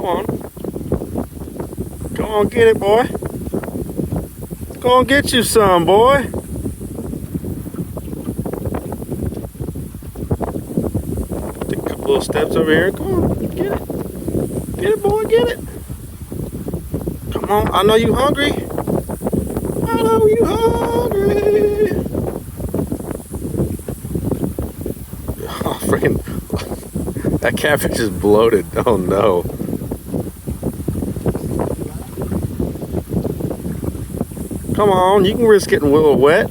Go on. Go on, get it, boy. Go on, get you some, boy. Take a couple little steps over here. Come on, get it. Get it, boy, get it. Come on, I know you hungry. I know you hungry. Oh, freaking. That catfish is bloated. Oh, no. Come on, you can risk getting a little wet.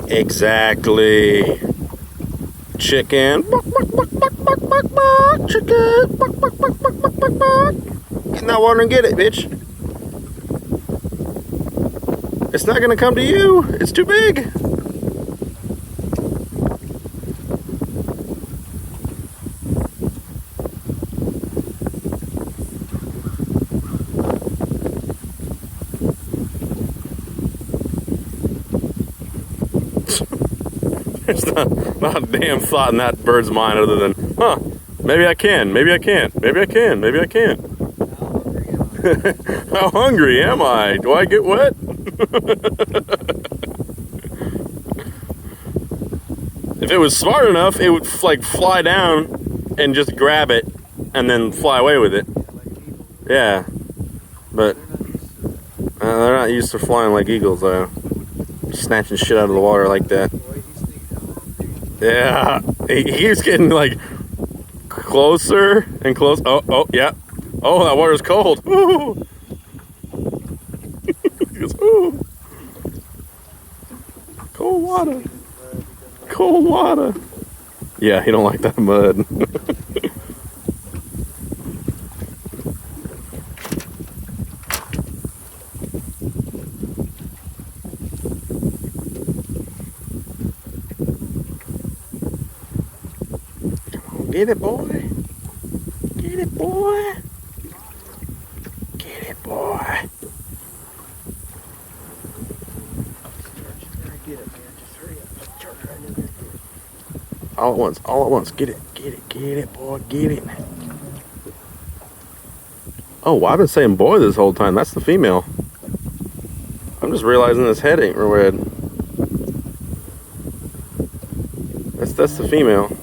Exactly. Chicken. Buck, buck, buck, buck, buck, buck, buck. Chicken. Buck, buck, buck, buck, buck, buck, buck. Get in that water and get it, bitch. It's not gonna come to you. It's too big. There's not a damn thought in that bird's mind other than, huh, maybe I can, maybe I can't, maybe I can, maybe I can't. How hungry am I? Do I get wet? If it was smart enough, it would like fly down and just grab it and then fly away with it. Yeah, but they're not used to flying like eagles, snatching shit out of the water like that. Yeah, he keeps getting like closer and close. Oh, yeah. Oh, that water's cold. Ooh. He goes, ooh. Cold water. Cold water. Yeah, he don't like that mud. Get it, boy. Get it, boy. Get it, boy. All at once, all at once. Get it, get it, get it, boy, get it. Oh, well, I've been saying boy this whole time. That's the female. I'm just realizing this head ain't red. That's the female.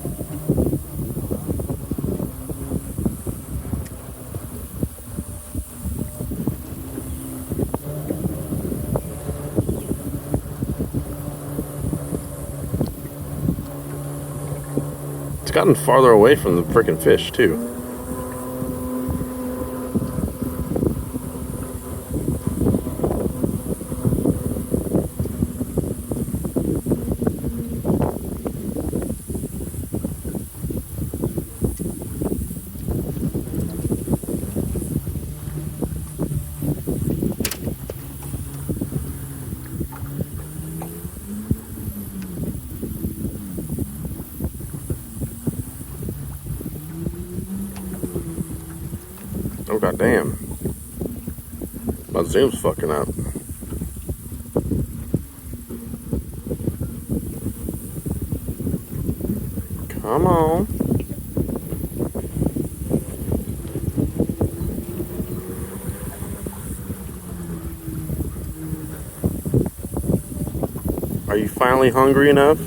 It's gotten farther away from the frickin' fish, too. Oh, goddamn. My zoom's fucking up. Come on. Are you finally hungry enough?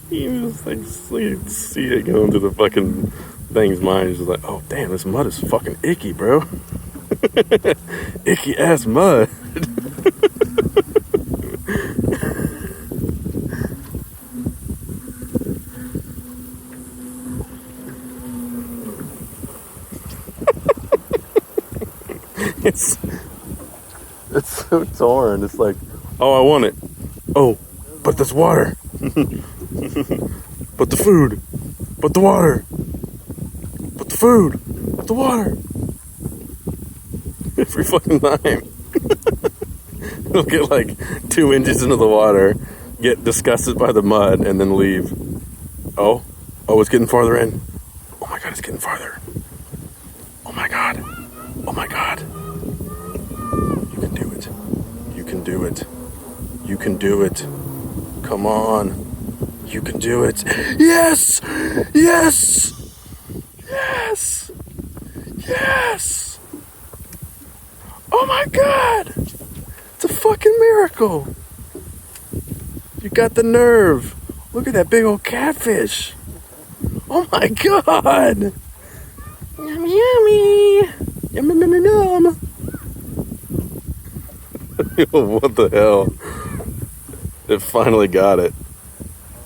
He was like, see it go into the fucking thing's mind. He's just like, oh damn, this mud is fucking icky, bro. Icky ass mud. It's so torn. It's like, oh, I want it. Oh, but there's water. But the food. But the water. But the food. But the water. Every fucking time. It'll get like 2 inches into the water, get disgusted by the mud, and then leave. Oh, it's getting farther in. Oh my god, it's getting farther. Oh my god. Oh my god. You can do it. You can do it. You can do it. Come on. You can do it. Yes! Yes! Yes! Yes! Oh my god! It's a fucking miracle! You got the nerve. Look at that big old catfish. Oh my god! Yummy, yummy! Yum, yum, yum, yum. What the hell? It finally got it.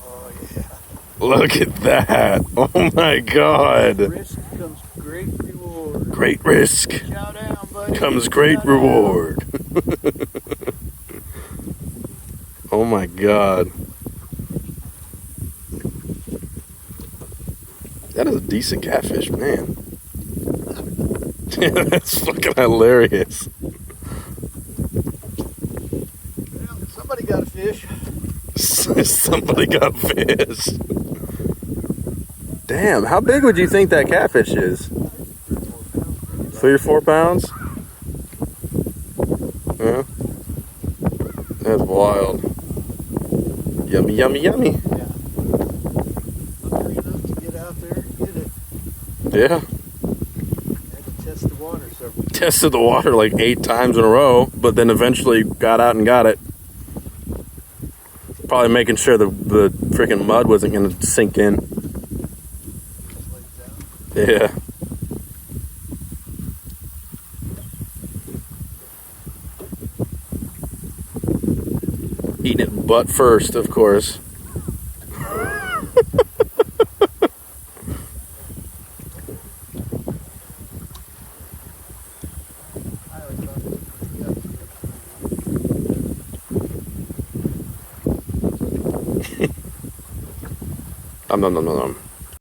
Oh yeah. Look at that! Oh my god! Risk comes great reward. Great risk Chow down, buddy. comes great Chow reward. Oh my god. That is a decent catfish, man. That's fucking hilarious. Well, somebody got a fish. Somebody got fish. Damn, how big would you think that catfish is? 3 or 4 pounds? Yeah. That's wild. Yummy, yummy, yummy. Yeah. Hungry enough to get out there and get it. Yeah. Had to test the water several times. Tested the water like 8 times in a row, but then eventually got out and got it. Probably making sure the freaking mud wasn't going to sink in. Yeah. Eating it butt first, of course. Nom nom nom nom nom.